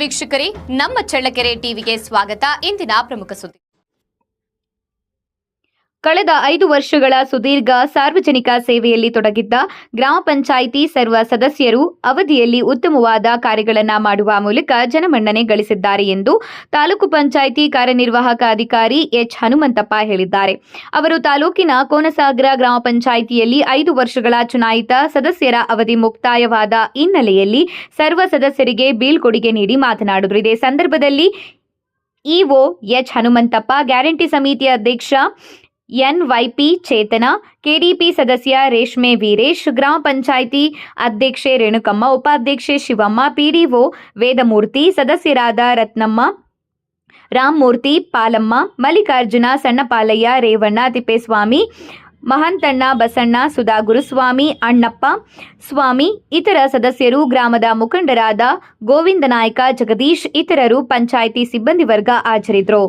ವೀಕ್ಷಕರೇ, ನಮ್ಮ ಚಳ್ಳಕೆರೆ ಟಿವಿಗೆ ಸ್ವಾಗತ. ಇಂದಿನ ಪ್ರಮುಖ ಸುದ್ದಿ. ಕಳೆದ 5 ವರ್ಷಗಳ ಸುದೀರ್ಘ ಸಾರ್ವಜನಿಕ ಸೇವೆಯಲ್ಲಿ ತೊಡಗಿದ್ದ ಗ್ರಾಮ ಪಂಚಾಯಿತಿ ಸರ್ವ ಸದಸ್ಯರು ಅವಧಿಯಲ್ಲಿ ಉತ್ತಮವಾದ ಕಾರ್ಯಗಳನ್ನು ಮಾಡುವ ಮೂಲಕ ಜನಮನ್ನಣೆ ಗಳಿಸಿದ್ದಾರೆ ಎಂದು ತಾಲೂಕು ಪಂಚಾಯಿತಿ ಕಾರ್ಯನಿರ್ವಾಹಕ ಅಧಿಕಾರಿ ಎಚ್ ಹನುಮಂತಪ್ಪ ಹೇಳಿದ್ದಾರೆ. ಅವರು ತಾಲೂಕಿನ ಕೋನಸಾಗರ ಗ್ರಾಮ ಪಂಚಾಯಿತಿಯಲ್ಲಿ 5 ವರ್ಷಗಳ ಚುನಾಯಿತ ಸದಸ್ಯರ ಅವಧಿ ಮುಕ್ತಾಯವಾದ ಹಿನ್ನೆಲೆಯಲ್ಲಿ ಸರ್ವ ಸದಸ್ಯರಿಗೆ ಬೀಳ್ಕೊಡುಗೆ ನೀಡಿ ಮಾತನಾಡಿದರು. ಇದೇ ಸಂದರ್ಭದಲ್ಲಿ ಇಒ ಎಚ್ ಹನುಮಂತಪ್ಪ, ಗ್ಯಾರಂಟಿ ಸಮಿತಿ ಅಧ್ಯಕ್ಷ ಎನ್ವೈಪಿ ಚೇತನ, ಕೆಡಿಪಿ ಸದಸ್ಯ ರೇಷ್ಮೆ ವೀರೇಶ್, ಗ್ರಾಮ ಪಂಚಾಯಿತಿ ಅಧ್ಯಕ್ಷೆ ರೇಣುಕಮ್ಮ, ಉಪಾಧ್ಯಕ್ಷೆ ಶಿವಮ್ಮ, ಪಿಡಿಒ ವೇದಮೂರ್ತಿ, ಸದಸ್ಯರಾದ ರತ್ನಮ್ಮ, ರಾಮಮೂರ್ತಿ, ಪಾಲಮ್ಮ, ಮಲ್ಲಿಕಾರ್ಜುನ, ಸಣ್ಣಪಾಲಯ್ಯ, ರೇವಣ್ಣ, ತಿಪ್ಪೇಸ್ವಾಮಿ, ಮಹಂತಣ್ಣ, ಬಸಣ್ಣ, ಸುಧಾ ಗುರುಸ್ವಾಮಿ, ಅಣ್ಣಪ್ಪ ಸ್ವಾಮಿ, ಇತರ ಸದಸ್ಯರು, ಗ್ರಾಮದ ಮುಖಂಡರಾದ ಗೋವಿಂದ ನಾಯ್ಕ, ಜಗದೀಶ್ ಇತರರು, ಪಂಚಾಯಿತಿ ಸಿಬ್ಬಂದಿ ವರ್ಗ ಹಾಜರಿದ್ದರು.